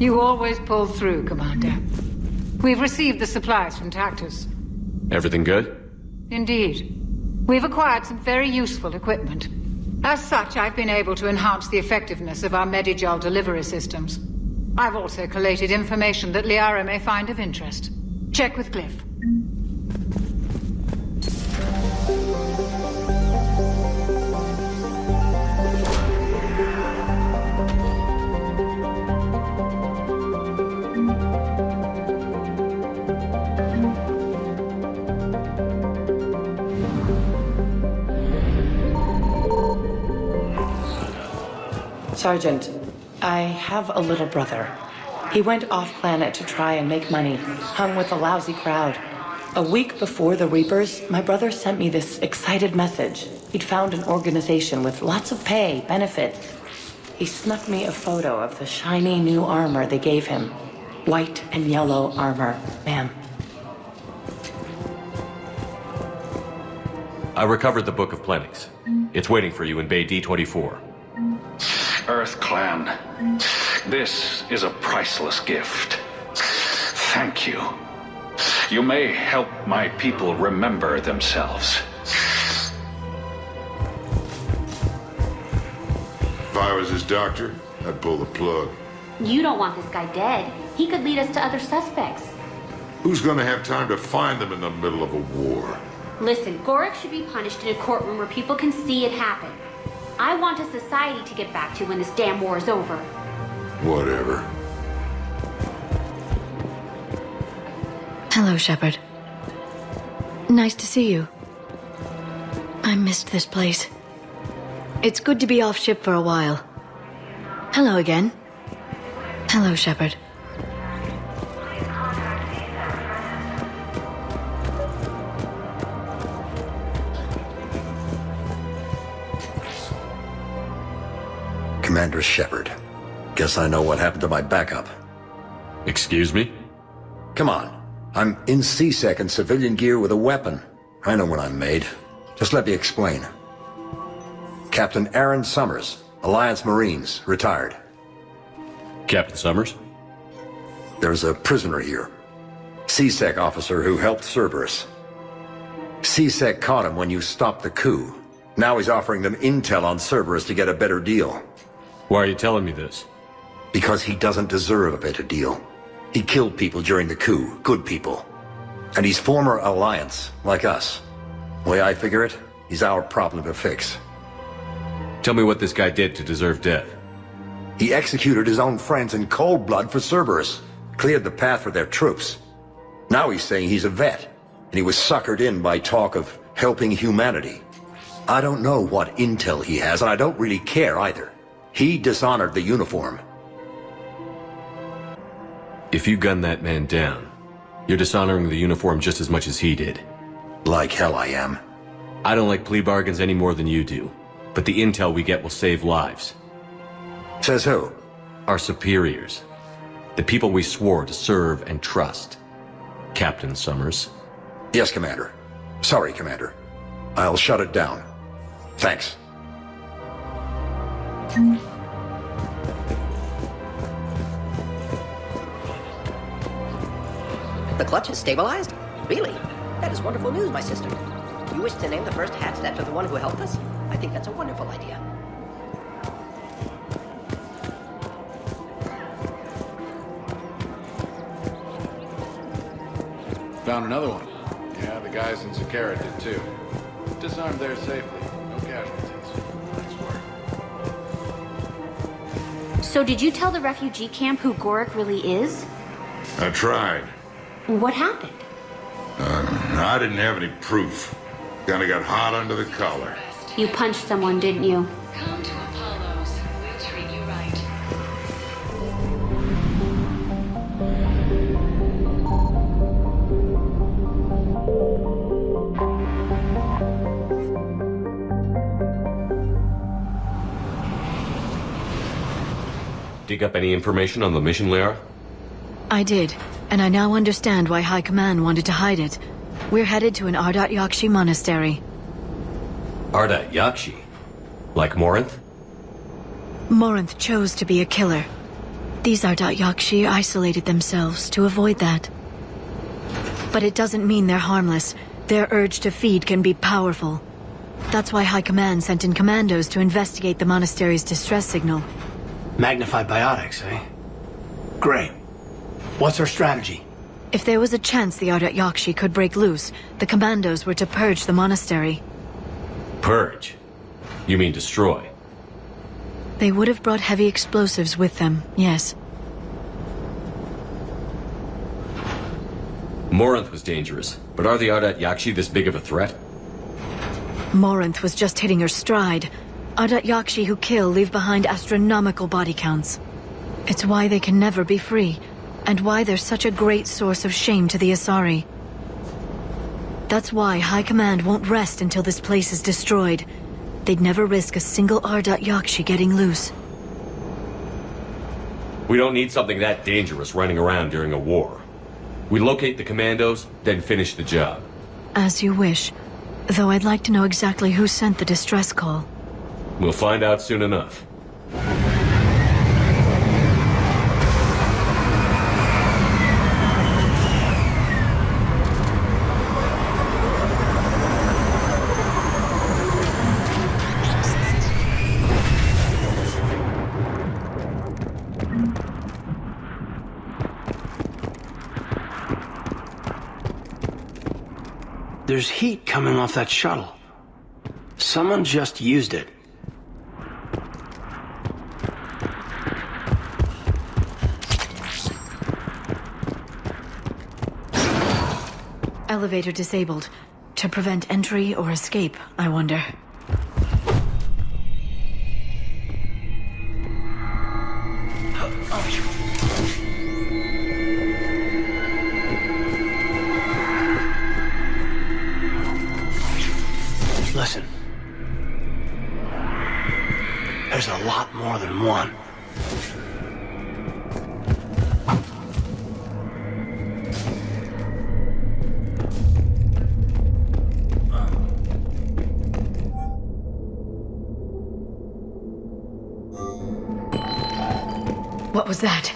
You always pull through, Commander. We've received the supplies from Tactus. Everything good? Indeed. We've acquired some very useful equipment. As such, I've been able to enhance the effectiveness of our Medigel delivery systems. I've also collated information that Liara may find of interest. Check with Glyph. Sergeant, I have a little brother. He went off-planet to try and make money, hung with a lousy crowd. A week before the Reapers, my brother sent me this excited message. He'd found an organization with lots of pay, benefits. He snuck me a photo of the shiny new armor they gave him. White and yellow armor, ma'am. I recovered the Book of Plenix. It's waiting for you in Bay D24. Earth Clan, this is a priceless gift. Thank you. You may help my people remember themselves. If I was his doctor, I'd pull the plug. You don't want this guy dead. He could lead us to other suspects. Who's gonna have time to find them in the middle of a war? Listen, Gorik should be punished in a courtroom where people can see it happen. I want a society to get back to when this damn war is over. Whatever. Hello, Shepard. Nice to see you. I missed this place. It's good to be off ship for a while. Hello again. Hello, Shepard. Commander Shepard. Guess I know what happened to my backup. Excuse me? Come on. I'm in CSEC in civilian gear with a weapon. I know what I'm made. Just let me explain. Captain Aaron Summers, Alliance Marines, retired. Captain Summers? There's a prisoner here. CSEC officer who helped Cerberus. CSEC caught him when you stopped the coup. Now he's offering them intel on Cerberus to get a better deal. Why are you telling me this? Because he doesn't deserve a better deal. He killed people during the coup, good people. And he's former Alliance, like us. The way I figure it, he's our problem to fix. Tell me what this guy did to deserve death. He executed his own friends in cold blood for Cerberus. Cleared the path for their troops. Now he's saying he's a vet. And he was suckered in by talk of helping humanity. I don't know what intel he has, and I don't really care either. He dishonored the uniform. If you gun that man down, you're dishonoring the uniform just as much as he did. Like hell I am. I don't like plea bargains any more than you do, but the intel we get will save lives. Says who? Our superiors. The people we swore to serve and trust. Captain Summers. Yes, Commander. Sorry, Commander. I'll shut it down. Thanks. The clutch is stabilized? Really? That is wonderful news, my sister. You wish to name the first hatchet after the one who helped us? I think that's a wonderful idea. Found another one. Yeah, the guys in Zakara did too. Disarmed there safely. No casualties. Nice work. So did you tell the refugee camp who Gorik really is? I tried. What happened? I didn't have any proof. Kinda got hot under the collar. You punched someone, didn't you? Come to Apollo's. We'll treat you right. Dig up any information on the mission, Liara? I did, and I now understand why High Command wanted to hide it. We're headed to an Ardat-Yakshi monastery. Ardat-Yakshi? Like Morinth? Morinth chose to be a killer. These Ardat-Yakshi isolated themselves to avoid that. But it doesn't mean they're harmless. Their urge to feed can be powerful. That's why High Command sent in commandos to investigate the monastery's distress signal. Magnified biotics, eh? Great. What's our strategy? If there was a chance the Ardat-Yakshi could break loose, the commandos were to purge the monastery. Purge? You mean destroy? They would have brought heavy explosives with them, yes. Morinth was dangerous, but are the Ardat-Yakshi this big of a threat? Morinth was just hitting her stride. Ardat-Yakshi who kill leave behind astronomical body counts. It's why they can never be free, and why they're such a great source of shame to the Asari. That's why High Command won't rest until this place is destroyed. They'd never risk a single Ardat-Yakshi getting loose. We don't need something that dangerous running around during a war. We locate the commandos, then finish the job. As you wish. Though I'd like to know exactly who sent the distress call. We'll find out soon enough. There's heat coming off that shuttle. Someone just used it. Elevator disabled. To prevent entry or escape, I wonder. Listen. There's a lot more than one. What was that?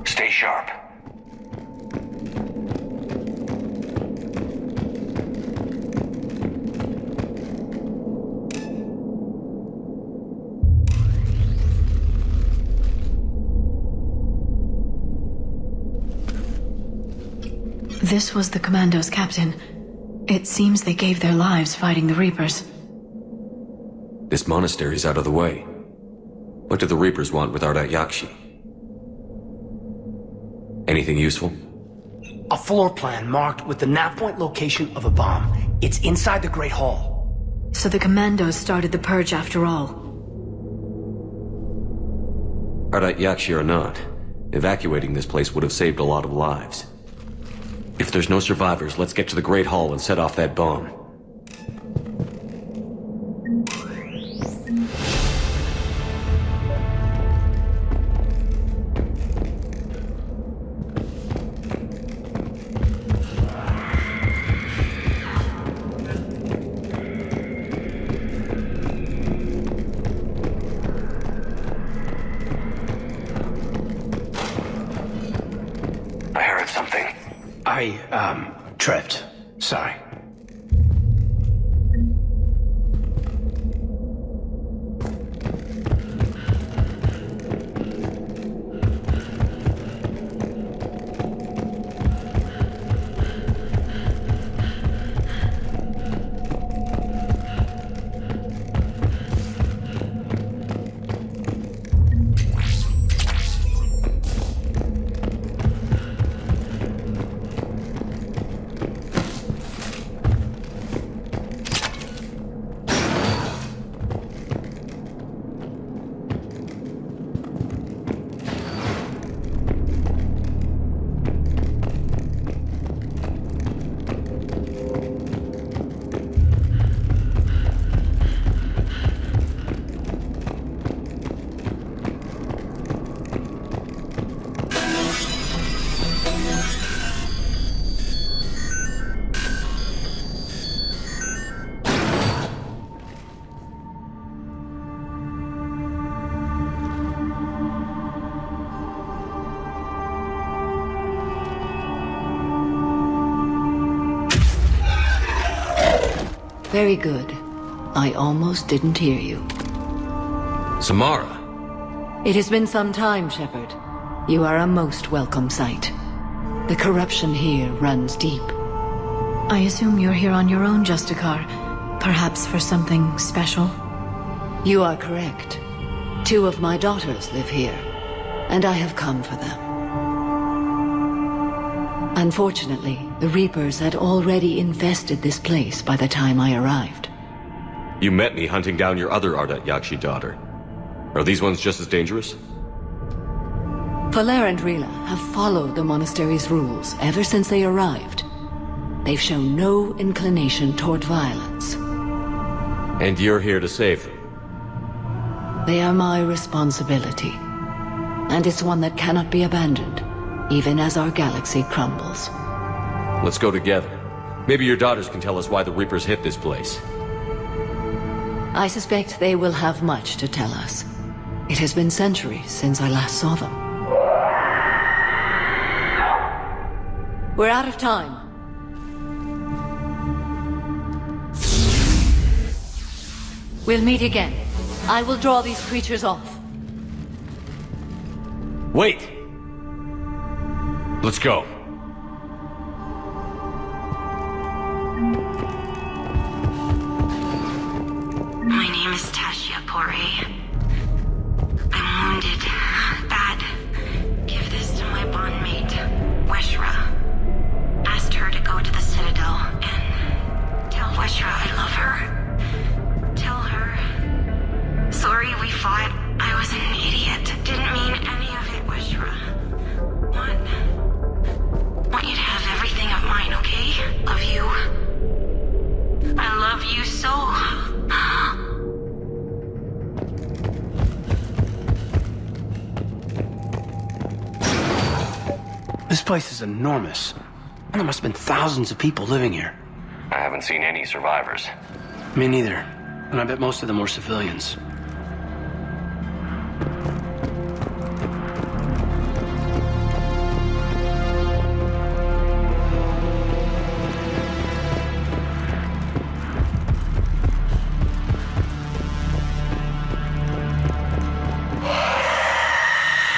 Stay sharp. This was the commandos' captain. It seems they gave their lives fighting the Reapers. This monastery's out of the way. What do the Reapers want with Ardat-Yakshi? Anything useful? A floor plan marked with the nav point location of a bomb. It's inside the Great Hall. So the commandos started the purge after all. Ardat-Yakshi or not, evacuating this place would have saved a lot of lives. If there's no survivors, let's get to the Great Hall and set off that bomb. I heard something. I tripped. Sorry. Very good. I almost didn't hear you. Samara. It has been some time, Shepard. You are a most welcome sight. The corruption here runs deep. I assume you're here on your own, Justicar. Perhaps for something special? You are correct. 2 of my daughters live here, and I have come for them. Unfortunately, the Reapers had already infested this place by the time I arrived. You met me hunting down your other Ardat-Yakshi daughter. Are these ones just as dangerous? Valer and Rila have followed the monastery's rules ever since they arrived. They've shown no inclination toward violence. And you're here to save them? They are my responsibility. And it's one that cannot be abandoned, even as our galaxy crumbles. Let's go together. Maybe your daughters can tell us why the Reapers hit this place. I suspect they will have much to tell us. It has been centuries since I last saw them. We're out of time. We'll meet again. I will draw these creatures off. Wait! Let's go. My name is Tasha Pore. I'm wounded. Bad. Give this to my bondmate, Weshra. Asked her to go to the Citadel and tell Weshra I love her. Tell her. Sorry we fought. I was an idiot. Didn't mean any of it, Weshra. Want you to have everything of mine, okay? Love you. I love you so. This place is enormous. There must have been thousands of people living here. I haven't seen any survivors. Me neither. And I bet most of them were civilians.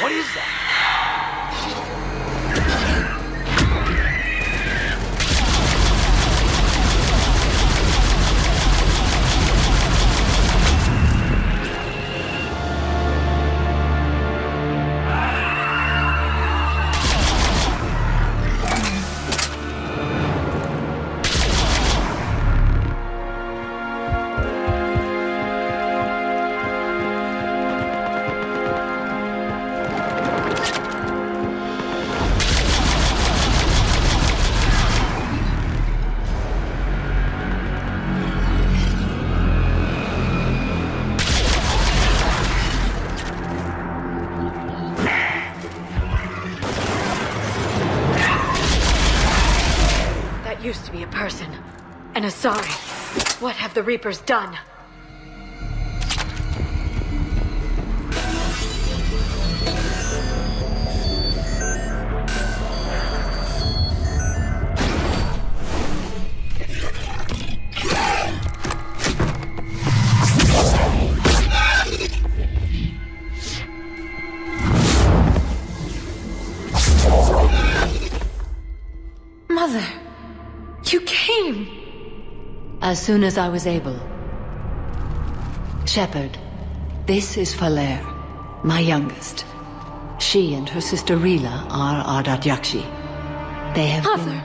What is that? Used to be a person. An Asari. What have the Reapers done? Mother! You came! As soon as I was able. Shepard, this is Valer, my youngest. She and her sister Rila are Ardat-Yakshi. They have Mother!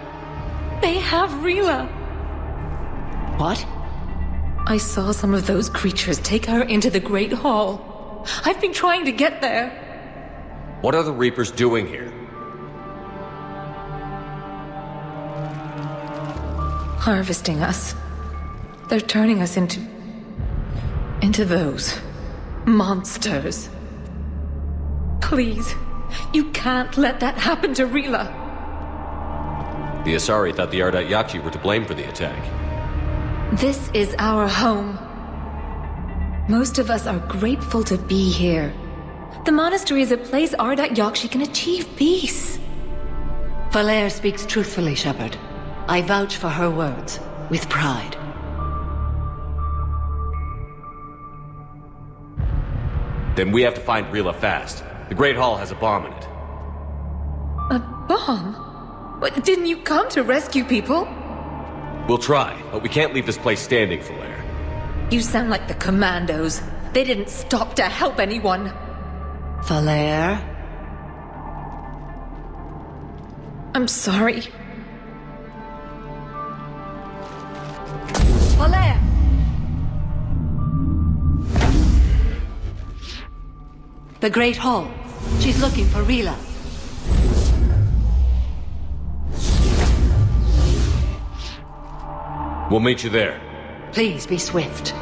They have Rila! What? I saw some of those creatures take her into the Great Hall. I've been trying to get there. What are the Reapers doing here? Harvesting us. They're turning us into those monsters. Please, you can't let that happen to Rila. The Asari thought the Ardat-Yakshi were to blame for the attack. This is our home. Most of us are grateful to be here. The monastery is a place Ardat-Yakshi can achieve peace. Valer speaks truthfully, Shepard. I vouch for her words, with pride. Then we have to find Rila fast. The Great Hall has a bomb in it. A bomb? What, didn't you come to rescue people? We'll try, but we can't leave this place standing, Falair. You sound like the commandos. They didn't stop to help anyone. Falair? I'm sorry. Falair! The Great Hall. She's looking for Rila. We'll meet you there. Please be swift.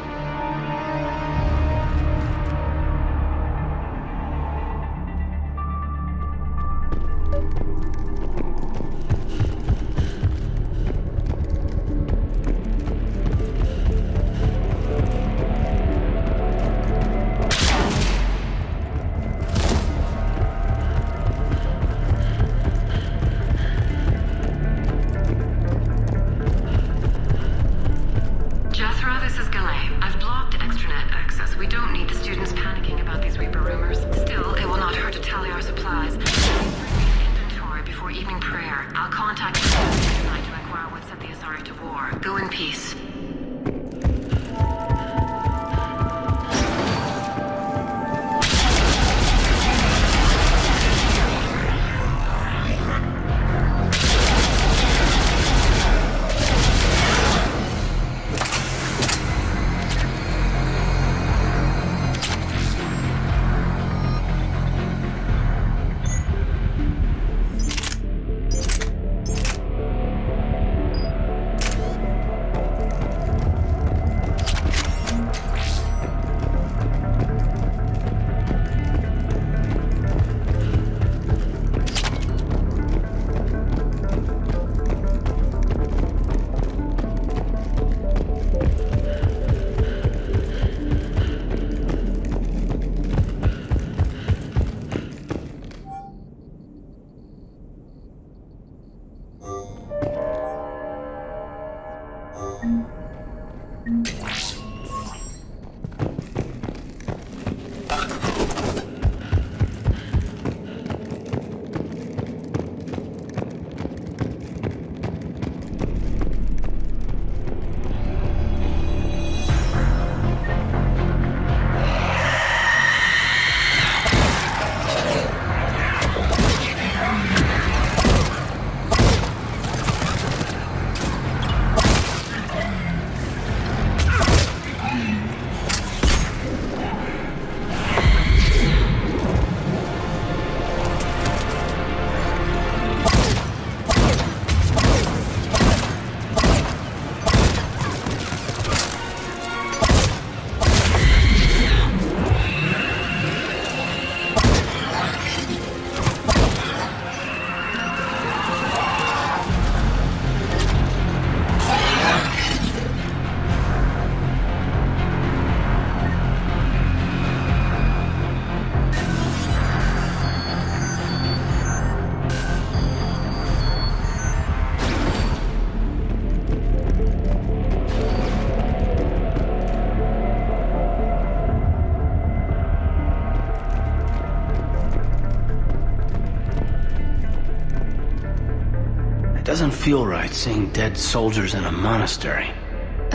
Doesn't feel right seeing dead soldiers in a monastery.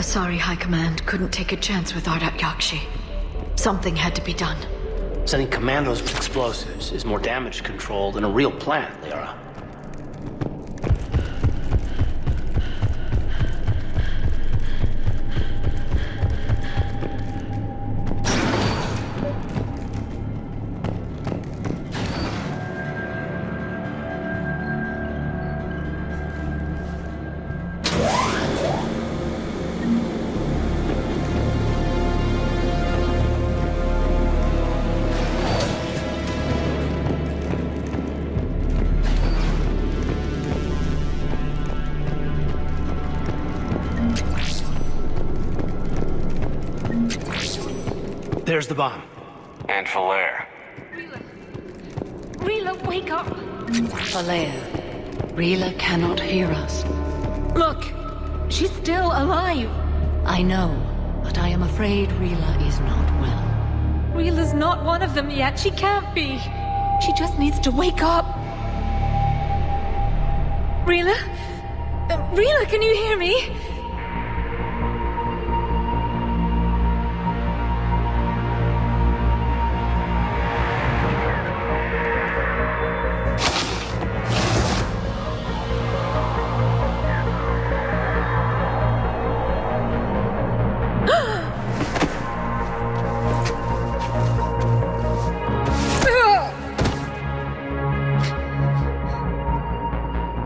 Sorry, High Command. Couldn't take a chance with Ardat-Yakshi. Something had to be done. Sending commandos with explosives is more damage control than a real plan, Liara. There's the bomb. And Falair. Rila, wake up! Falair, Rila cannot hear us. Look, she's still alive. I know, but I am afraid Rila is not well. Rila's not one of them yet. She can't be. She just needs to wake up. Rila? Rila, can you hear me?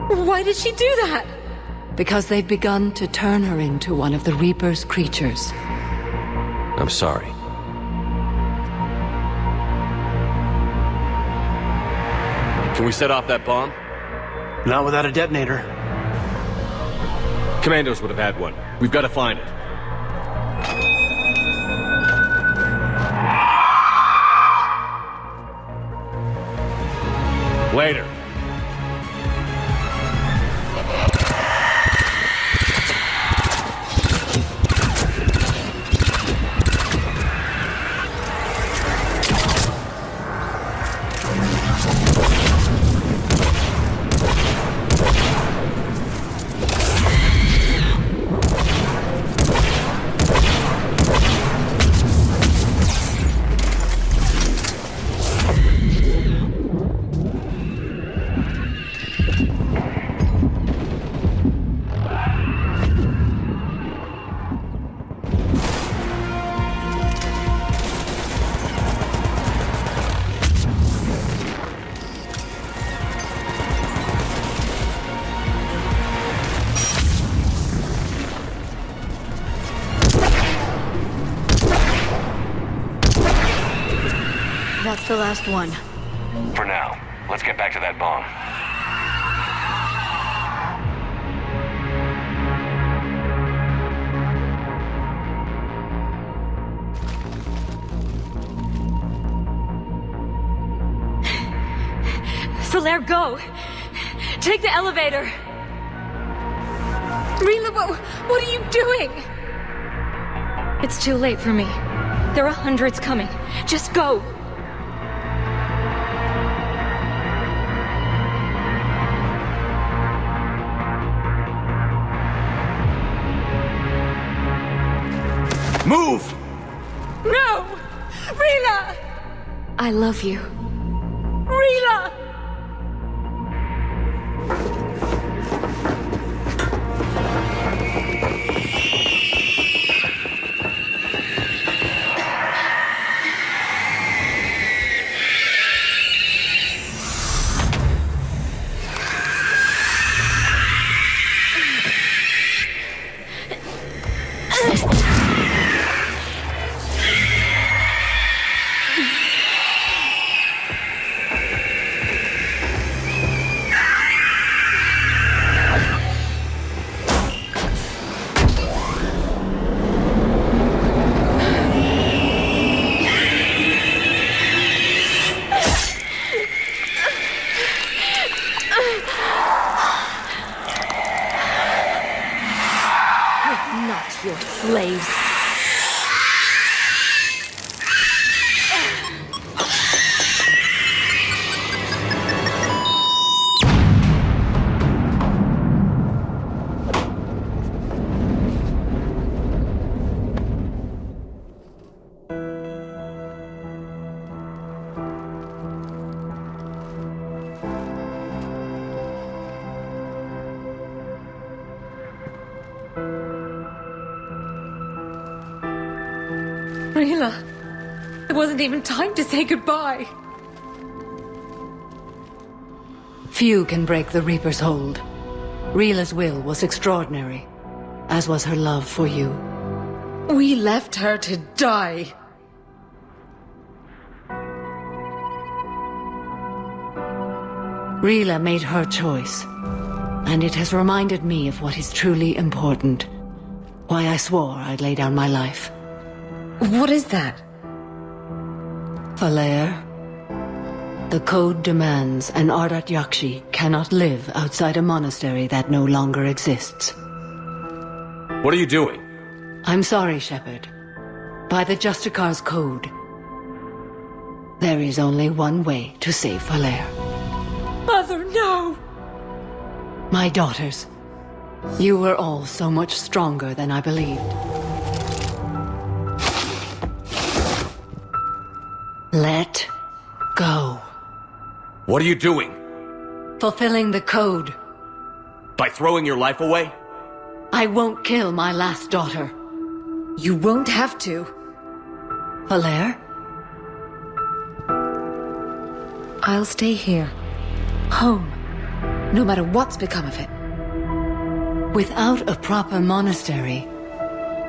Why did she do that? Because they've begun to turn her into one of the Reaper's creatures. I'm sorry. Can we set off that bomb? Not without a detonator. Commandos would have had one. We've got to find it. Later. That's the last one. For now, let's get back to that bomb. Solaire, go! Take the elevator! Rila, what are you doing? It's too late for me. There are hundreds coming. Just go! Move! No! Rila! I love you. Rila! Not your slaves. Rila, it wasn't even time to say goodbye. Few can break the Reaper's hold. Rila's will was extraordinary, as was her love for you. We left her to die. Rila made her choice, and it has reminded me of what is truly important. Why I swore I'd lay down my life. What is that? Solaire, the code demands an Ardat-Yakshi cannot live outside a monastery that no longer exists. What are you doing? I'm sorry, Shepard. By the Justicar's code, There is only one way to save Valere. Mother, no! My daughters, you were all so much stronger than I believed. Let go. What are you doing? Fulfilling the code. By throwing your life away? I won't kill my last daughter. You won't have to. Valere? I'll stay here. Home. No matter what's become of it. Without a proper monastery,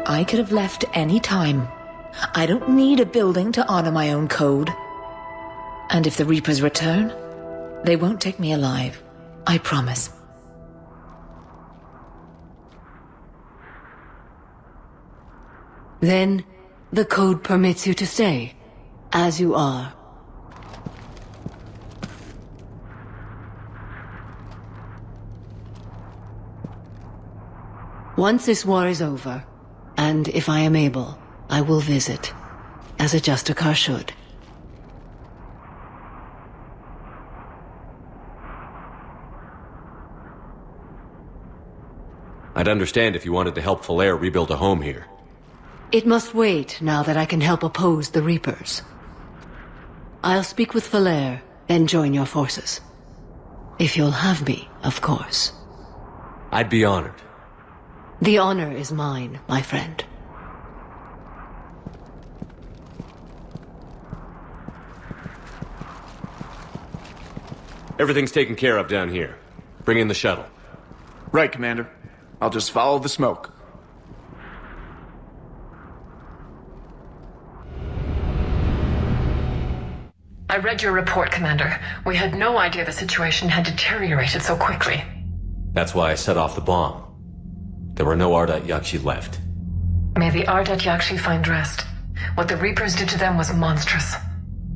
I could have left any time. I don't need a building to honor my own code. And if the Reapers return, they won't take me alive. I promise. Then, the code permits you to stay, as you are. Once this war is over, and if I am able, I will visit, as a Justicar should. I'd understand if you wanted to help Valere rebuild a home here. It must wait now that I can help oppose the Reapers. I'll speak with Valere, then join your forces. If you'll have me, of course. I'd be honored. The honor is mine, my friend. Everything's taken care of down here. Bring in the shuttle. Right, Commander. I'll just follow the smoke. I read your report, Commander. We had no idea the situation had deteriorated so quickly. That's why I set off the bomb. There were no Ardat-Yakshi left. May the Ardat-Yakshi find rest. What the Reapers did to them was monstrous.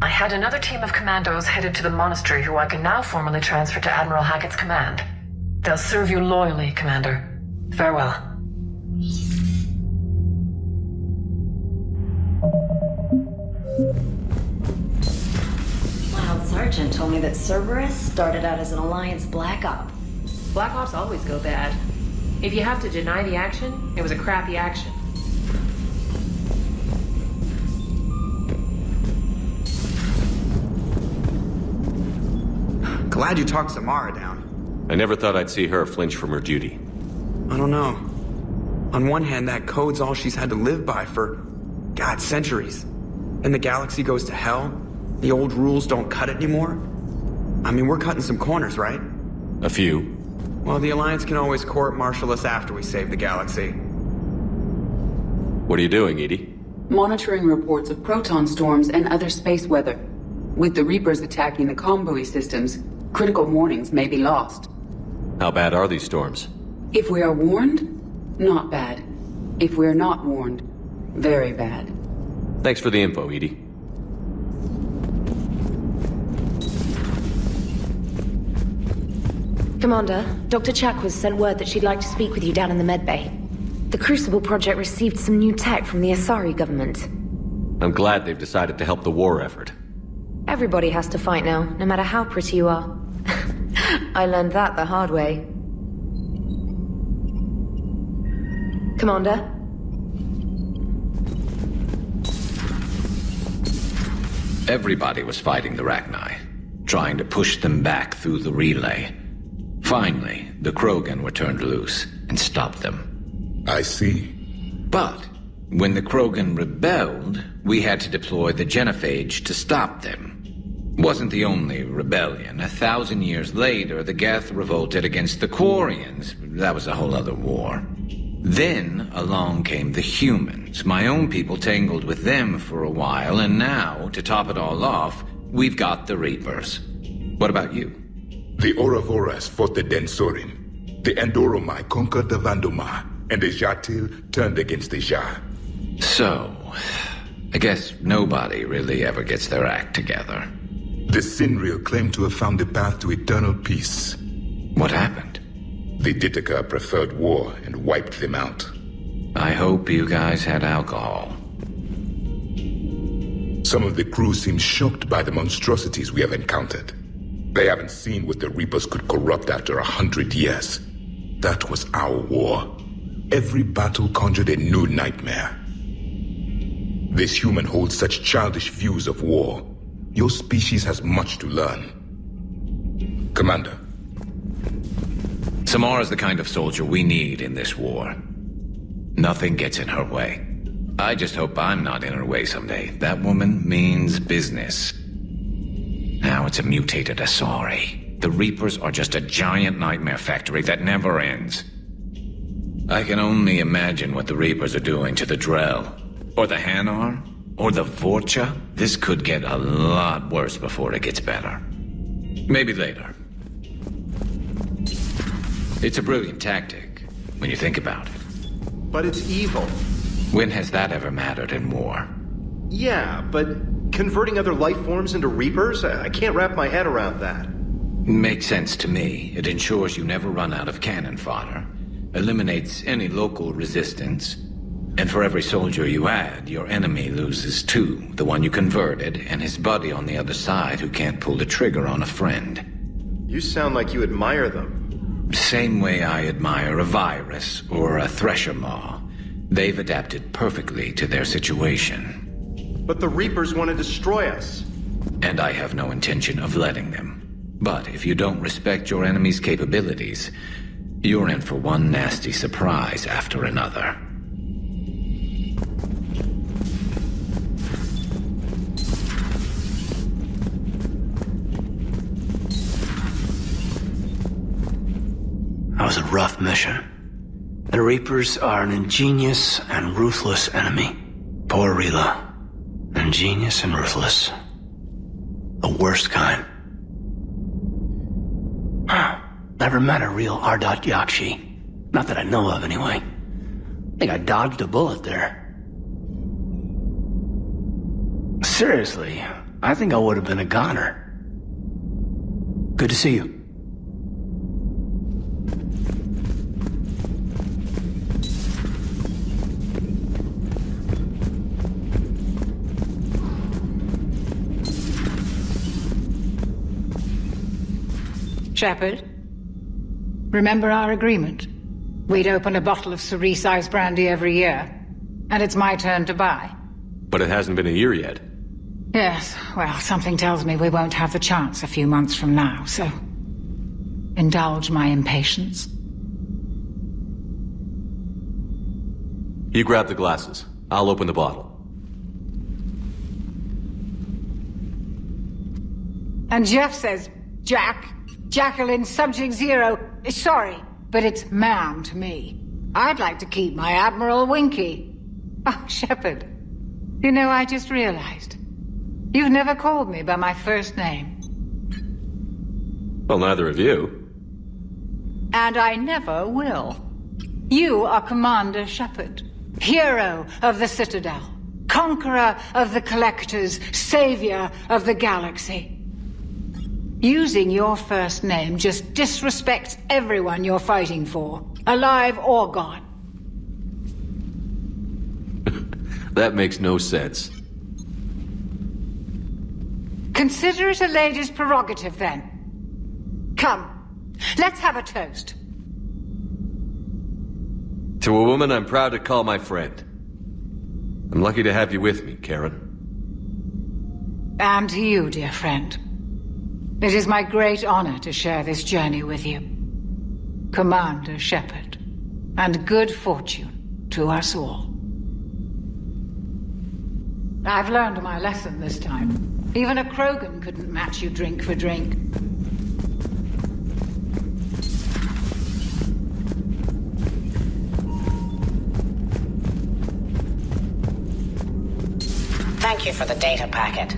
I had another team of commandos headed to the Monastery who I can now formally transfer to Admiral Hackett's command. They'll serve you loyally, Commander. Farewell. My old sergeant told me that Cerberus started out as an Alliance Black Op. Black Ops always go bad. If you have to deny the action, it was a crappy action. Glad you talked Samara down. I never thought I'd see her flinch from her duty. I don't know. On one hand, that code's all she's had to live by for, God, centuries. And the galaxy goes to hell. The old rules don't cut it anymore. I mean, we're cutting some corners, right? A few. Well, the Alliance can always court-martial us after we save the galaxy. What are you doing, Edie? Monitoring reports of proton storms and other space weather. With the Reapers attacking the comm buoy systems, critical warnings may be lost. How bad are these storms? If we are warned, not bad. If we are not warned, very bad. Thanks for the info, Edie. Commander, Dr. Chakwas sent word that she'd like to speak with you down in the medbay. The Crucible Project received some new tech from the Asari government. I'm glad they've decided to help the war effort. Everybody has to fight now, no matter how pretty you are. I learned that the hard way. Commander? Everybody was fighting the Rachni, trying to push them back through the relay. Finally, the Krogan were turned loose and stopped them. I see. But when the Krogan rebelled, we had to deploy the Genophage to stop them. Wasn't the only rebellion. 1,000 years later, the Geth revolted against the Quarians. That was a whole other war. Then along came the humans. My own people tangled with them for a while, and now, to top it all off, we've got the Reapers. What about you? The Ouroboros fought the Densorim. The Andoromai conquered the Vandoma, and the Jatil turned against the Jah. So, I guess nobody really ever gets their act together. The Sinriel claimed to have found the path to eternal peace. What happened? The Ditaka preferred war and wiped them out. I hope you guys had alcohol. Some of the crew seem shocked by the monstrosities we have encountered. They haven't seen what the Reapers could corrupt after 100 years. That was our war. Every battle conjured a new nightmare. This human holds such childish views of war. Your species has much to learn. Commander. Samara's the kind of soldier we need in this war. Nothing gets in her way. I just hope I'm not in her way someday. That woman means business. Now it's a mutated Asari. The Reapers are just a giant nightmare factory that never ends. I can only imagine what the Reapers are doing to the Drell. Or the Hanar. Or the Vorcha. This could get a lot worse before it gets better. Maybe later. It's a brilliant tactic, when you think about it. But it's evil. When has that ever mattered in war? Yeah, but converting other life forms into Reapers? I can't wrap my head around that. Makes sense to me. It ensures you never run out of cannon fodder. Eliminates any local resistance. And for every soldier you add, your enemy loses two. The one you converted, and his buddy on the other side who can't pull the trigger on a friend. You sound like you admire them. Same way I admire a virus or a thresher maw. They've adapted perfectly to their situation. But the Reapers want to destroy us. And I have no intention of letting them. But if you don't respect your enemy's capabilities, you're in for one nasty surprise after another. That was a rough mission. The Reapers are an ingenious and ruthless enemy. Poor Rila. Ingenious and ruthless. The worst kind. Never met a real Ardat-Yakshi. Not that I know of, anyway. I think I dodged a bullet there. Seriously, I think I would have been a goner. Good to see you. Shepard, remember our agreement? We'd open a bottle of cerise brandy every year, and it's my turn to buy. But it hasn't been a year yet. Yes, well, something tells me we won't have the chance a few months from now, so indulge my impatience. You grab the glasses. I'll open the bottle. And Jeff says, Jacqueline Subject Zero is sorry, but it's ma'am to me. I'd like to keep my Admiral Winky. Oh, Shepard, you know, I just realized. You've never called me by my first name. Well, neither of you. And I never will. You are Commander Shepard, hero of the Citadel, conqueror of the Collectors, savior of the galaxy. Using your first name just disrespects everyone you're fighting for, alive or gone. That makes no sense. Consider it a lady's prerogative, then. Come, let's have a toast. To a woman I'm proud to call my friend. I'm lucky to have you with me, Karen. And to you, dear friend. It is my great honor to share this journey with you. Commander Shepard. And good fortune to us all. I've learned my lesson this time. Even a Krogan couldn't match you drink for drink. Thank you for the data packet.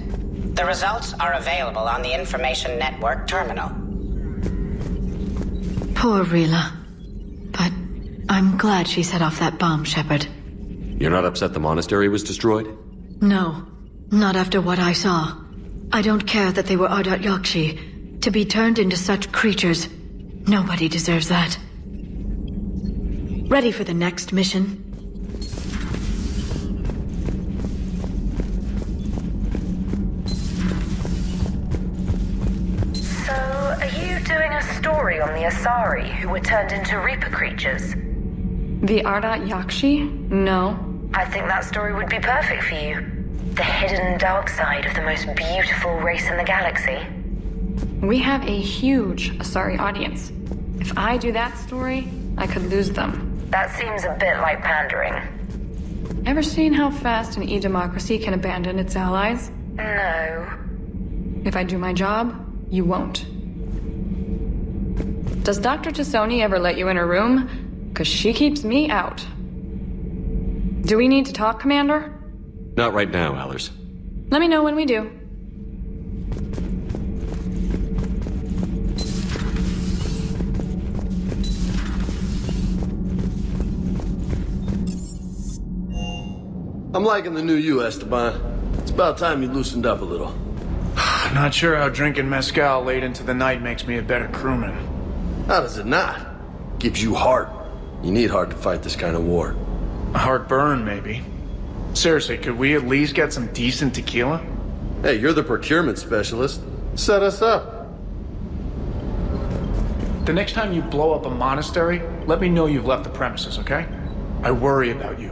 The results are available on the Information Network terminal. Poor Rila. But I'm glad she set off that bomb, Shepard. You're not upset the monastery was destroyed? No, not after what I saw. I don't care that they were Ardat-Yakshi. To be turned into such creatures, nobody deserves that. Ready for the next mission? doing a story on the Asari who were turned into Reaper creatures? The Ardat-Yakshi? No. I think that story would be perfect for you. The hidden dark side of the most beautiful race in the galaxy. We have a huge Asari audience. If I do that story, I could lose them. That seems a bit like pandering. Ever seen how fast an e-democracy can abandon its allies? No. If I do my job, you won't. Does Dr. Tassoni ever let you in her room? 'Cause she keeps me out. Do we need to talk, Commander? Not right now, Allers. Let me know when we do. I'm liking the new you, Esteban. It's about time you loosened up a little. Not sure how drinking mezcal late into the night makes me a better crewman. How does it not? Gives you heart. You need heart to fight this kind of war. A heartburn, maybe. Seriously, could we at least get some decent tequila? Hey, you're the procurement specialist. Set us up. The next time you blow up a monastery, let me know you've left the premises, okay? I worry about you.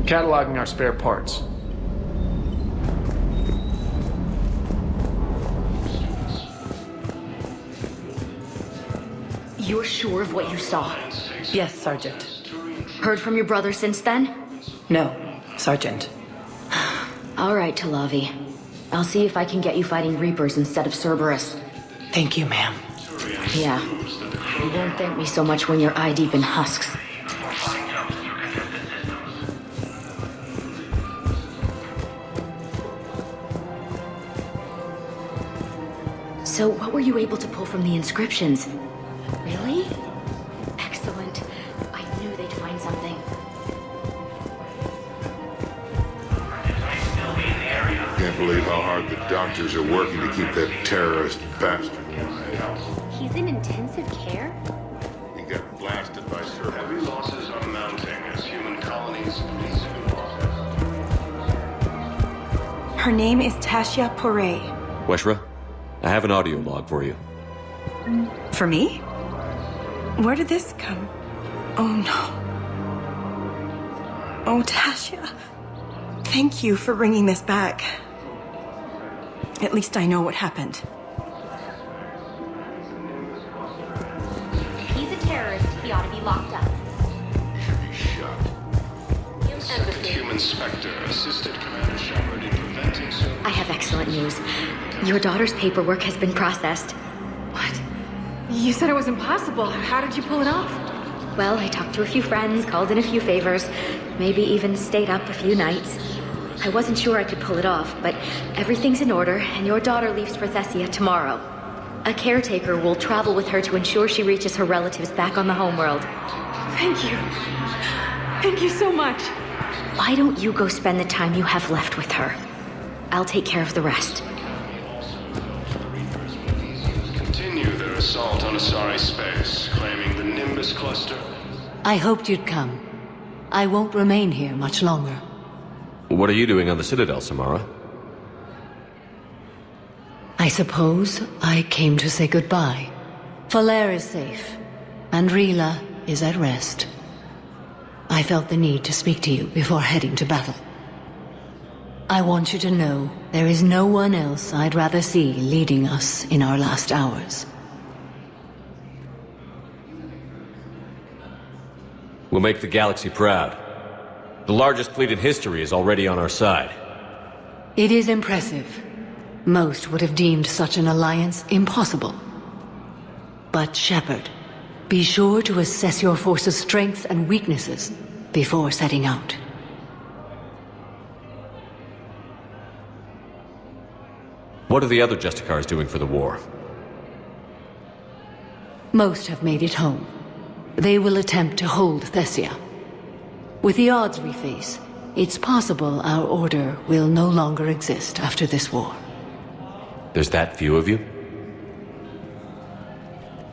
Cataloging our spare parts. You're sure of what you saw? Yes, Sergeant. Heard from your brother since then? No, Sergeant. All right, Talavi. I'll see if I can get you fighting Reapers instead of Cerberus. Thank you, ma'am. Yeah. You won't thank me so much when you're eye-deep in husks. So, what were you able to pull from the inscriptions? Really? Excellent. I knew they'd find something. Can't believe how hard the doctors are working to keep that terrorist bastard. He's in intensive care? He got blasted by Cerberus. Heavy losses are mounting as human colonies. Her name is Tasha Poré. Weshra, I have an audio log for you. For me? Where did this come? Oh no. Oh, Tasha. Thank you for bringing this back. At least I know what happened. He's a terrorist. He ought to be locked up. Second human Spectre assisted Commander Shepard in preventing Cerberus. I have excellent news. Your daughter's paperwork has been processed. You said it was impossible. How did you pull it off? Well, I talked to a few friends, called in a few favors, maybe even stayed up a few nights. I wasn't sure I could pull it off, but everything's in order, and your daughter leaves for Thessia tomorrow. A caretaker will travel with her to ensure she reaches her relatives back on the homeworld. Thank you. Thank you so much. Why don't you go spend the time you have left with her? I'll take care of the rest. Continue their assault on Asari space, claiming the Nimbus cluster. I hoped you'd come. I won't remain here much longer. What are you doing on the Citadel, Samara? I suppose I came to say goodbye. Falair is safe, and Rila is at rest. I felt the need to speak to you before heading to battle. I want you to know there is no one else I'd rather see leading us in our last hours. We'll make the galaxy proud. The largest fleet in history is already on our side. It is impressive. Most would have deemed such an alliance impossible. But Shepard, be sure to assess your force's strengths and weaknesses before setting out. What are the other Justicars doing for the war? Most have made it home. They will attempt to hold Thessia. With the odds we face, it's possible our order will no longer exist after this war. There's that few of you?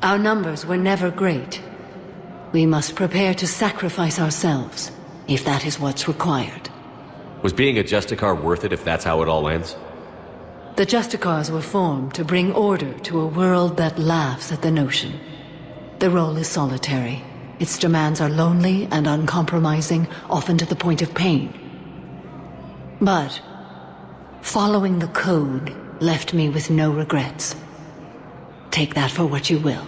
Our numbers were never great. We must prepare to sacrifice ourselves, if that is what's required. Was being a Justicar worth it if that's how it all ends? The Justicars were formed to bring order to a world that laughs at the notion. The role is solitary. Its demands are lonely and uncompromising, often to the point of pain. But following the code left me with no regrets. Take that for what you will.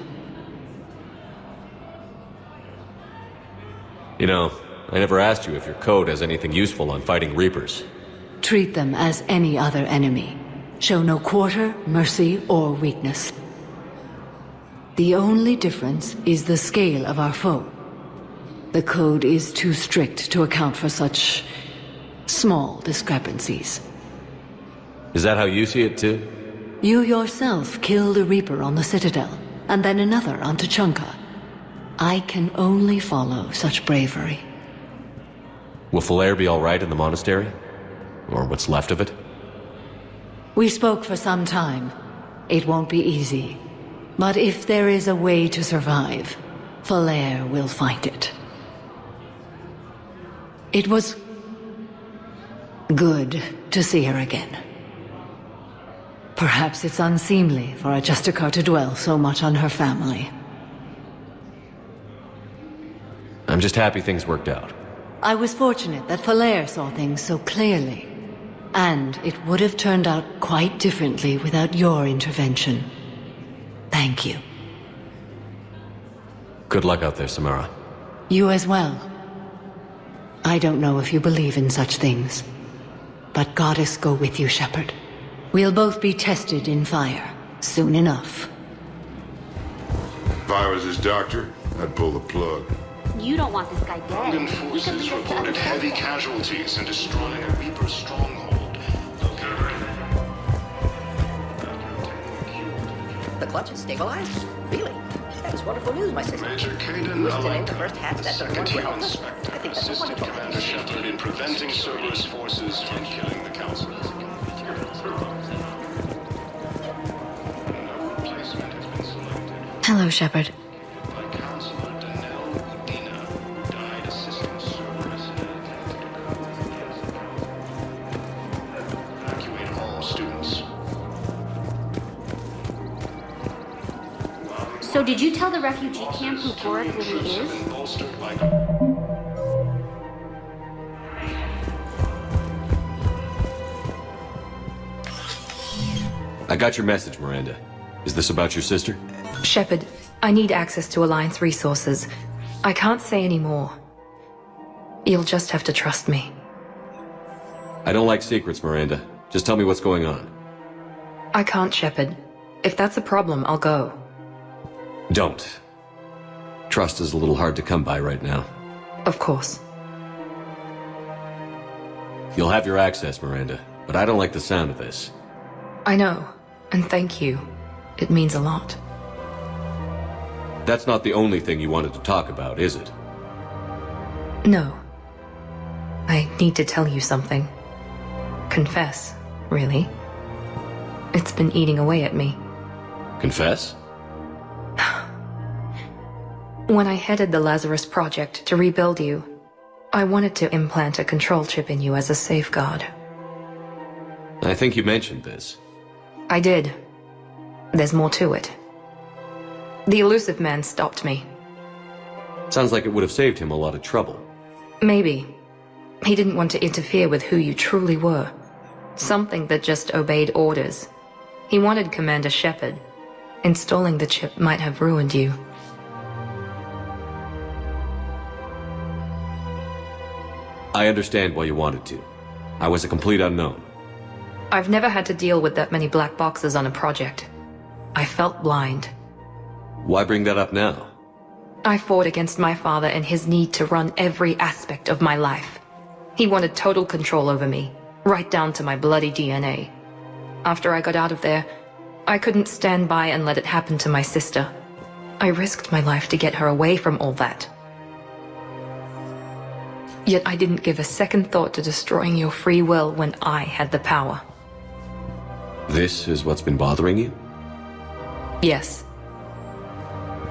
You know, I never asked you if your code has anything useful on fighting Reapers. Treat them as any other enemy. Show no quarter, mercy, or weakness. The only difference is the scale of our foe. The code is too strict to account for such small discrepancies. Is that how you see it too? You yourself killed a Reaper on the Citadel, and then another on Tuchanka. I can only follow such bravery. Will Falair be alright in the monastery? Or what's left of it? We spoke for some time. It won't be easy. But if there is a way to survive, Falair will find it. It was good to see her again. Perhaps it's unseemly for a Justicar to dwell so much on her family. I'm just happy things worked out. I was fortunate that Falair saw things so clearly. And it would have turned out quite differently without your intervention. Thank you. Good luck out there, Samara. You as well. I don't know if you believe in such things, but Goddess go with you, Shepard. We'll both be tested in fire, soon enough. If I was his doctor, I'd pull the plug. You don't want this guy dead. Krogan forces reported heavy casualties in destroying a Reaper stronghold. The clutch is stabilized? Really? That is wonderful news, my sister. Major Caden Who is today the first hatch that the one will Inspector I think that's a assisted wonderful Commander Shepard in preventing Cerberus forces from killing the Council. No replacement has been selected. Hello, Shepard. By Counselor Danelle Udina, who died assisting Cerberus in an evacuate all students. So did you tell the refugee camp who Gorik really is? I got your message, Miranda. Is this about your sister? Shepard, I need access to Alliance resources. I can't say any more. You'll just have to trust me. I don't like secrets, Miranda. Just tell me what's going on. I can't, Shepard. If that's a problem, I'll go. Don't. Trust is a little hard to come by right now. Of course. You'll have your access, Miranda, but I don't like the sound of this. I know, and thank you. It means a lot. That's not the only thing you wanted to talk about, is it? No. I need to tell you something. Confess, really. It's been eating away at me. Confess? When I headed the Lazarus Project to rebuild you, I wanted to implant a control chip in you as a safeguard. I think you mentioned this. I did. There's more to it. The elusive man stopped me. Sounds like it would have saved him a lot of trouble. Maybe. He didn't want to interfere with who you truly were. Something that just obeyed orders. He wanted Commander Shepard. Installing the chip might have ruined you. I understand why you wanted to. I was a complete unknown. I've never had to deal with that many black boxes on a project. I felt blind. Why bring that up now? I fought against my father and his need to run every aspect of my life. He wanted total control over me, right down to my bloody DNA. After I got out of there, I couldn't stand by and let it happen to my sister. I risked my life to get her away from all that. Yet I didn't give a second thought to destroying your free will when I had the power. This is what's been bothering you? Yes.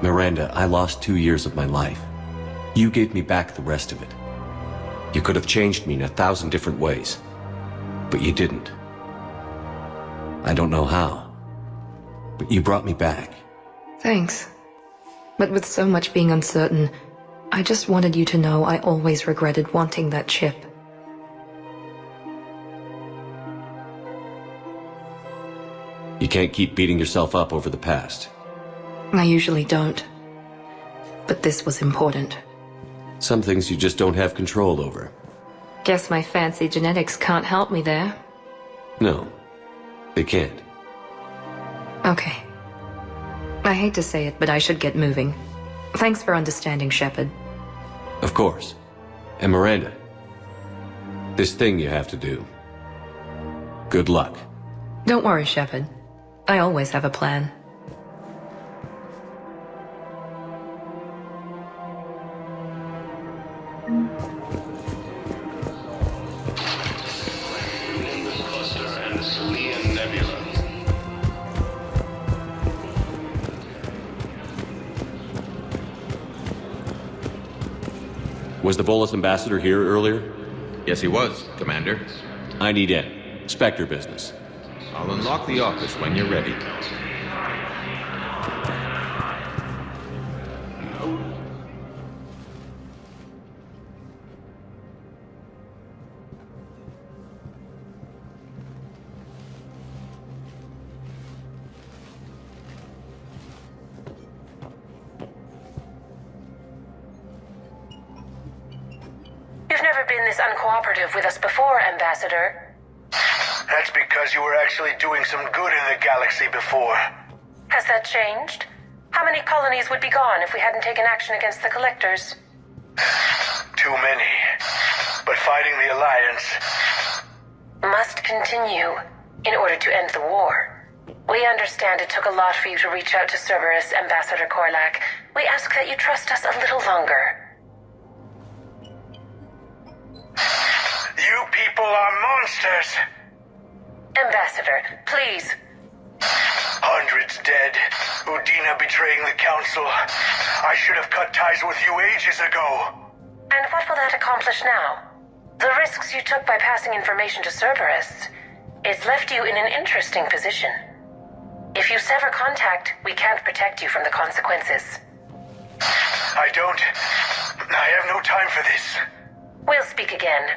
Miranda, I lost 2 years of my life. You gave me back the rest of it. You could have changed me in 1,000 different ways, but you didn't. I don't know how, but you brought me back. Thanks. But with so much being uncertain, I just wanted you to know I always regretted wanting that chip. You can't keep beating yourself up over the past. I usually don't. But this was important. Some things you just don't have control over. Guess my fancy genetics can't help me there. No, they can't. Okay. I hate to say it, but I should get moving. Thanks for understanding, Shepard. Of course. And Miranda, this thing you have to do. Good luck. Don't worry, Shepard. I always have a plan. Nimbus cluster and the Salian Nebula. Was the Volus ambassador here earlier? Yes, he was, Commander. I need in. Spectre business. I'll unlock the office when you're ready. You've never been this uncooperative with us before, Ambassador. That's because you were actually doing some good in the galaxy before. Has that changed? How many colonies would be gone if we hadn't taken action against the Collectors? Too many. But fighting the Alliance must continue in order to end the war. We understand it took a lot for you to reach out to Cerberus, Ambassador Korlak. We ask that you trust us a little longer. You people are monsters! Ambassador, please. Hundreds dead. Udina betraying the Council. I should have cut ties with you ages ago. And what will that accomplish now? The risks you took by passing information to Cerberus. It's left you in an interesting position. If you sever contact, we can't protect you from the consequences. I have no time for this. We'll speak again.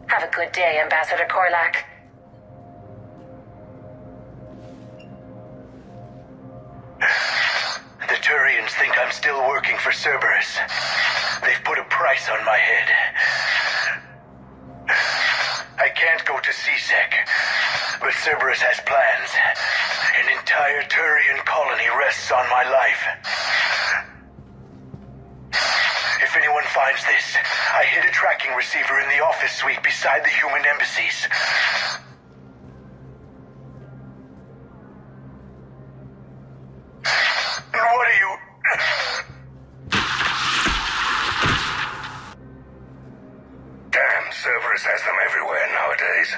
Have a good day, Ambassador Korlak. The Turians think I'm still working for Cerberus. They've put a price on my head. I can't go to CSEC, but Cerberus has plans. An entire Turian colony rests on my life. If anyone finds this, I hid a tracking receiver in the office suite beside the human embassies. What are you... Damn, Cerberus has them everywhere nowadays.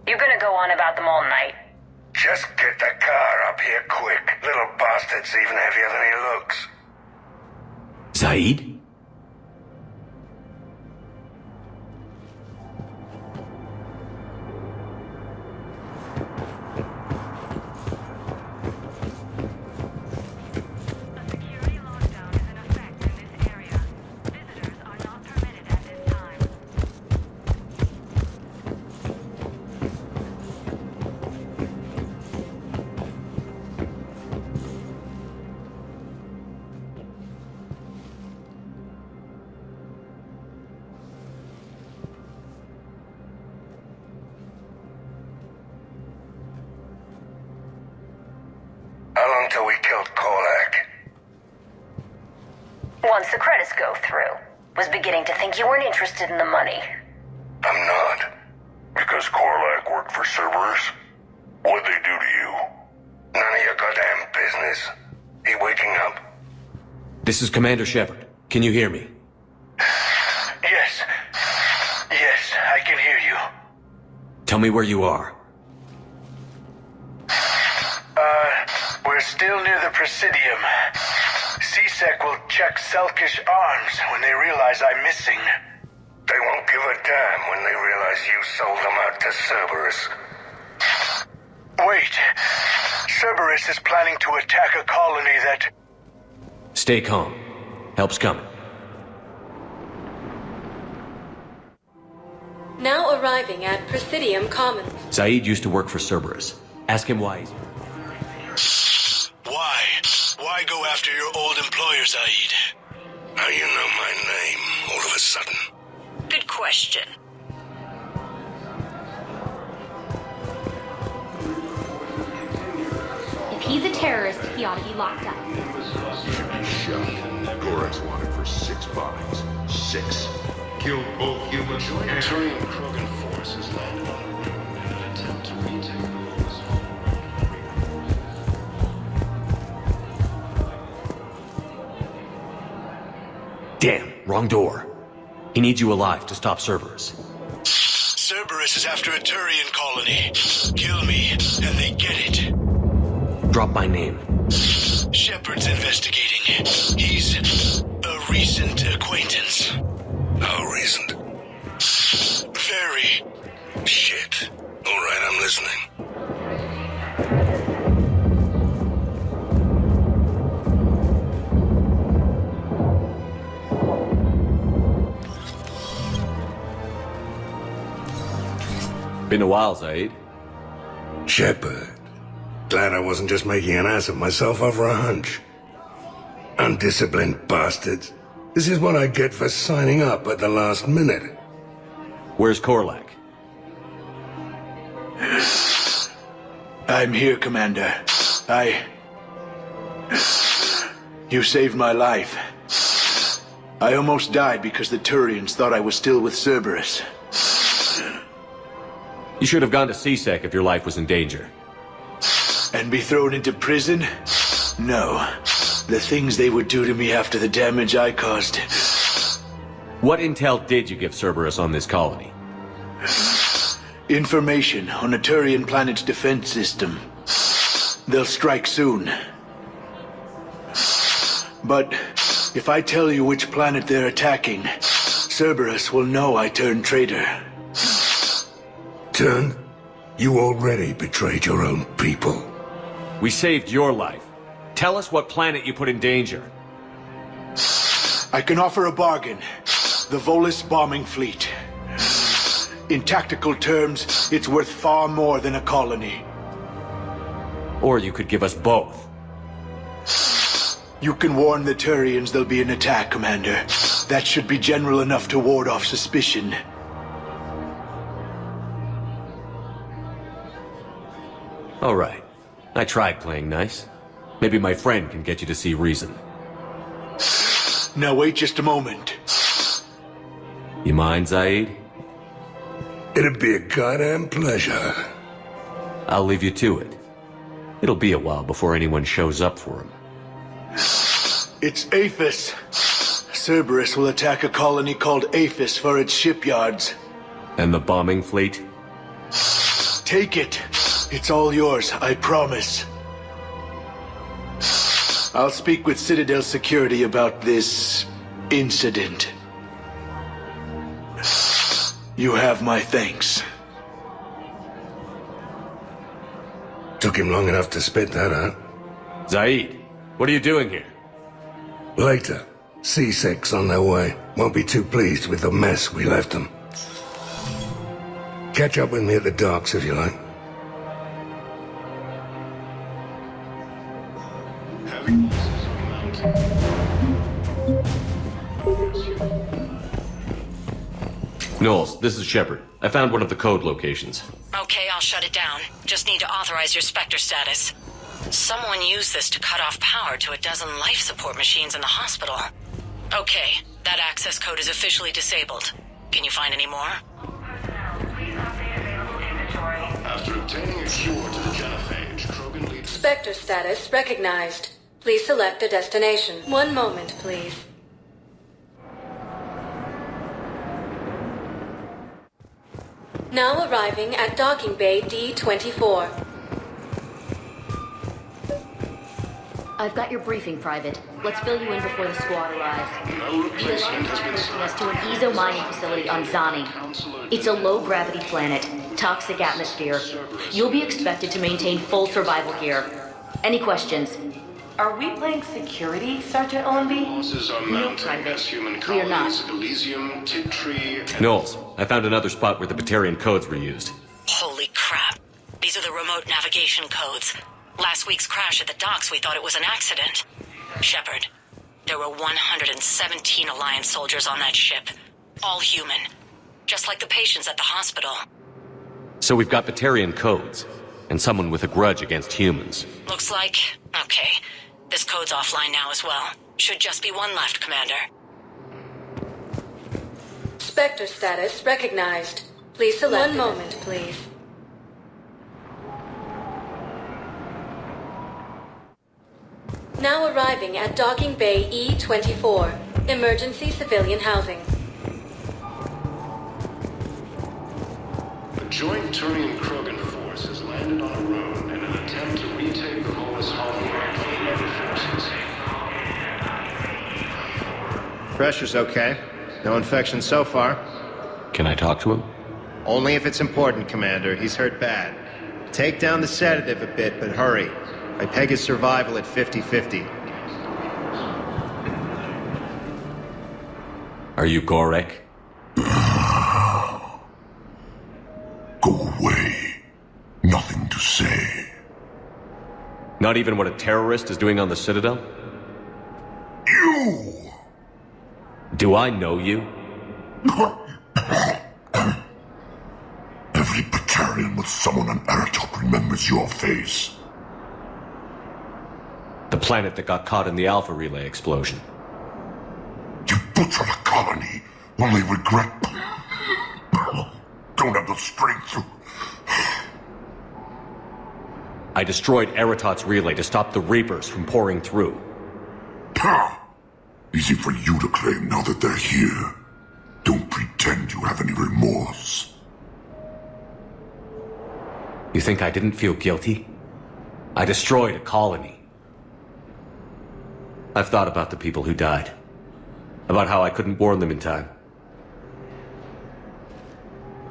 You gonna go on about them all night? Just get the car up here quick. Little bastard's even heavier than he looks. Zaid? How long till we killed Korlak? Once the credits go through. Was beginning to think you weren't interested in the money. I'm not. Because Korlak worked for Cerberus? What'd they do to you? None of your goddamn business. He waking up? This is Commander Shepard. Can you hear me? Yes. Yes, I can hear you. Tell me where you are. We're still near the Presidium. CSEC will check Selkish arms when they realize I'm missing. They won't give a damn when they realize you sold them out to Cerberus. Wait. Cerberus is planning to attack a colony that... Stay calm. Help's coming. Now arriving at Presidium Commons. Zaid used to work for Cerberus. Ask him why he's... Why? Why go after your old employer, Zaid? How you know my name all of a sudden? Good question. If he's a terrorist, he ought to be locked up. You should be shocked. Gorex wanted for 6 bombings. 6. Killed both humans and... Turian Krogan forces landed on a rim in an attempt to retake the rules. Damn, wrong door. He needs you alive to stop Cerberus. Cerberus is after a Turian colony. Kill me, and they get it. Drop my name. Shepard's investigating. He's a recent acquaintance. How recent? Very. Shit. All right, I'm listening. Been a while, Zaid. Shepard. Glad I wasn't just making an ass of myself over a hunch. Undisciplined bastards. This is what I get for signing up at the last minute. Where's Korlak? I'm here, Commander. You saved my life. I almost died because the Turians thought I was still with Cerberus. You should have gone to CSEC if your life was in danger. And be thrown into prison? No. The things they would do to me after the damage I caused. What intel did you give Cerberus on this colony? Information on a Turian planet's defense system. They'll strike soon. But if I tell you which planet they're attacking, Cerberus will know I turned traitor. Turned? You already betrayed your own people. We saved your life. Tell us what planet you put in danger. I can offer a bargain. The Volus bombing fleet. In tactical terms, it's worth far more than a colony. Or you could give us both. You can warn the Turians there'll be an attack, Commander. That should be general enough to ward off suspicion. All right. I tried playing nice. Maybe my friend can get you to see reason. Now wait just a moment. You mind, Zaid? It'd be a goddamn pleasure. I'll leave you to it. It'll be a while before anyone shows up for him. It's Aphis. Cerberus will attack a colony called Aphis for its shipyards. And the bombing fleet? Take it. It's all yours, I promise. I'll speak with Citadel Security about this incident. You have my thanks. Took him long enough to spit that out. Zaid, what are you doing here? Later. C-Sec's on their way. Won't be too pleased with the mess we left them. Catch up with me at the docks if you like. Knowles, this is Shepard. I found one of the code locations. Okay, I'll shut it down. Just need to authorize your Spectre status. Someone used this to cut off power to a dozen life support machines in the hospital. Okay, that access code is officially disabled. Can you find any more? After obtaining a cure to the genophage, Krogan leads... Spectre status recognized. Please select a destination. One moment, please. Now arriving at docking bay D-24. I've got your briefing, Private. Let's fill you in before the squad arrives. The Alliance is directing us to an Ezo mining facility on Zani. It's a low-gravity planet. Toxic atmosphere. You'll be expected to maintain full survival gear. Any questions? Are we playing security, Sergeant Owenby? Losses are mounting as human We are not. colonies Elysium, Tiptree, and... Knowles, I found another spot where the Batarian codes were used. Holy crap. These are the remote navigation codes. Last week's crash at the docks, we thought it was an accident. Shepard, there were 117 Alliance soldiers on that ship. All human. Just like the patients at the hospital. So we've got Batarian codes, and someone with a grudge against humans. Looks like... Okay. This code's offline now as well. Should just be one left, Commander. Spectre status recognized. Please select. One moment, please. Now arriving at Docking Bay E-24, emergency civilian housing. A joint Turian-Krogan force has landed on a road in an attempt to retake the Volus homeworld from other forces. Pressure's okay. No infection so far. Can I talk to him? Only if it's important, Commander. He's hurt bad. Take down the sedative a bit, but hurry. I peg his survival at 50-50. Are you Gorek? Go away. Nothing to say. Not even what a terrorist is doing on the Citadel? You! Do I know you? Every Batarian with someone on Ardat remembers your face. The planet that got caught in the Alpha Relay explosion. You butchered a colony, only regret... Don't have the strength to... I destroyed Aratat's relay to stop the Reapers from pouring through. Easy for you to claim now that they're here. Don't pretend you have any remorse. You think I didn't feel guilty? I destroyed a colony. I've thought about the people who died. About how I couldn't warn them in time.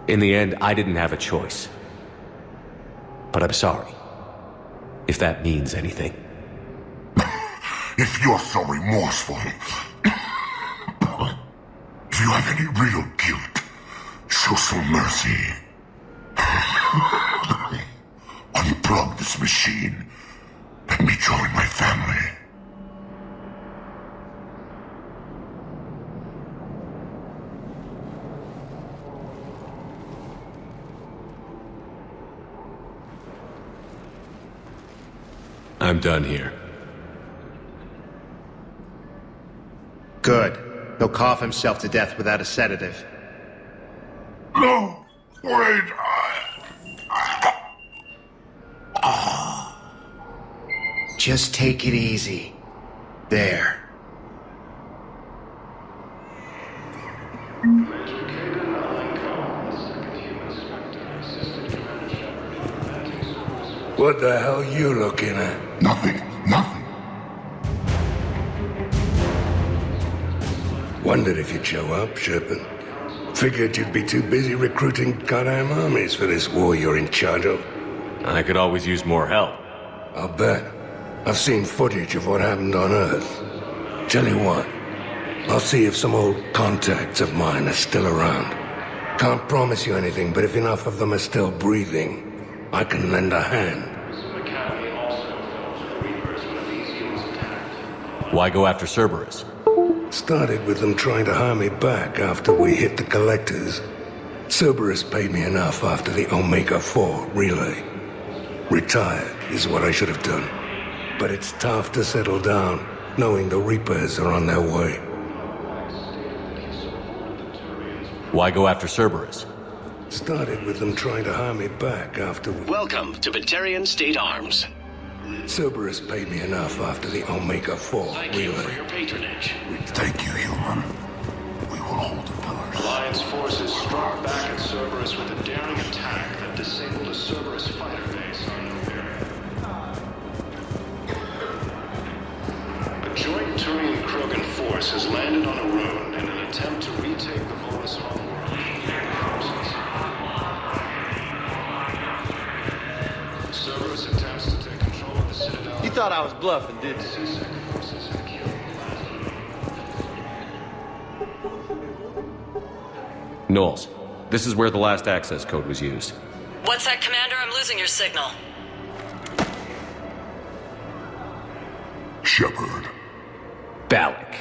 In the end, I didn't have a choice. But I'm sorry. If that means anything. If you're so remorseful... if you have any real guilt, show some mercy. Unplug this machine. Let me join my family. I'm done here. Good. He'll cough himself to death without a sedative. No! Wait! Just take it easy. There. What the hell you looking at? Nothing. Nothing. Wondered if you'd show up, Shepard. Figured you'd be too busy recruiting goddamn armies for this war you're in charge of. I could always use more help. I'll bet. I've seen footage of what happened on Earth. Tell you what, I'll see if some old contacts of mine are still around. Can't promise you anything, but if enough of them are still breathing, I can lend a hand. Why go after Cerberus? Started with them trying to hire me back after we hit the collectors. Cerberus paid me enough after the Omega-4 relay. Retired is what I should have done. But it's tough to settle down, knowing the Reapers are on their way. Why go after Cerberus? Started with them trying to hire me back after... Welcome to Batarian State Arms. Cerberus paid me enough after the Omega-4 Thank relay. you for your patronage. Thank you, human. We will hold the pillars. Alliance forces struck back at Cerberus with a daring attack that disabled a Cerberus fighter base on Noveria. A joint Turian-Krogan force has landed on Arun in an attempt to retake the Volus homeworld. thought I was bluffing, didn't you? Knowles, this is where the last access code was used. What's that, Commander? I'm losing your signal. Shepard. Balak.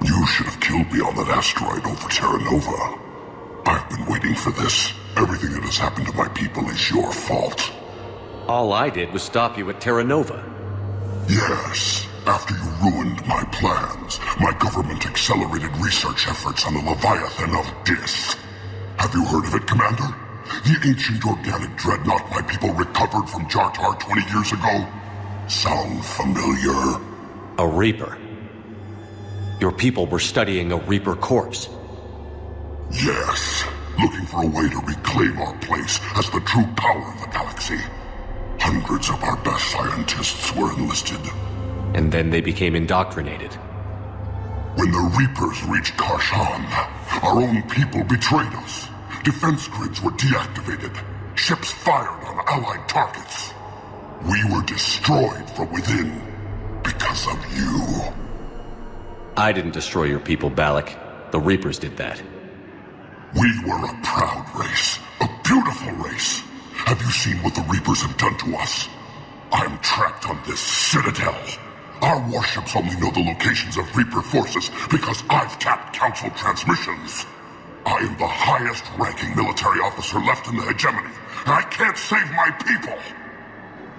You should have killed me on that asteroid over Terra Nova. I've been waiting for this. Everything that has happened to my people is your fault. All I did was stop you at Terra Nova. Yes. After you ruined my plans, my government accelerated research efforts on the Leviathan of Dis. Have you heard of it, Commander? The ancient organic dreadnought my people recovered from Jartar 20 years ago? Sound familiar? A Reaper. Your people were studying a Reaper corpse. Yes. Looking for a way to reclaim our place as the true power in the galaxy. Hundreds of our best scientists were enlisted. And then they became indoctrinated. When the Reapers reached Karshan, our own people betrayed us. Defense grids were deactivated. Ships fired on Allied targets. We were destroyed from within because of you. I didn't destroy your people, Balak. The Reapers did that. We were a proud race. A beautiful race. Have you seen what the Reapers have done to us? I'm trapped on this citadel. Our warships only know the locations of Reaper forces because I've tapped Council transmissions. I am the highest-ranking military officer left in the hegemony, and I can't save my people.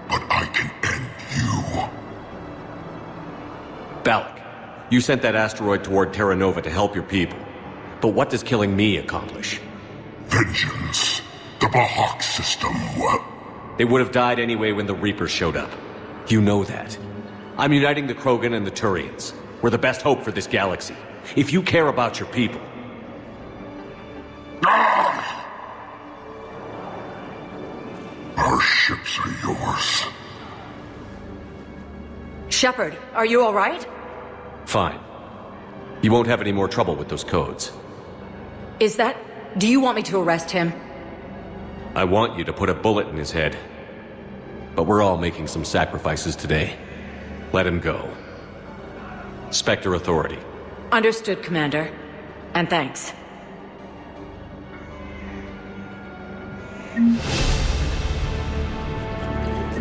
But I can end you. Balak, you sent that asteroid toward Terra Nova to help your people. But what does killing me accomplish? Vengeance. The Bahak system, what? They would have died anyway when the Reapers showed up. You know that. I'm uniting the Krogan and the Turians. We're the best hope for this galaxy. If you care about your people... Our ships are yours. Shepard, are you all right? Fine. You won't have any more trouble with those codes. Is that... Do you want me to arrest him? I want you to put a bullet in his head. But we're all making some sacrifices today. Let him go. Spectre Authority. Understood, Commander. And thanks.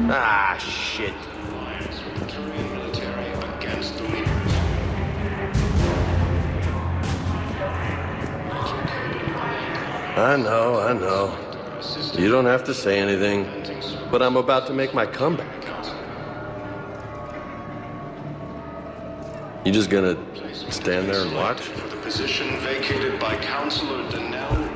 Ah, shit. I know. You don't have to say anything, but I'm about to make my comeback. You just gonna stand there and watch? For the position vacated by Councilor Danell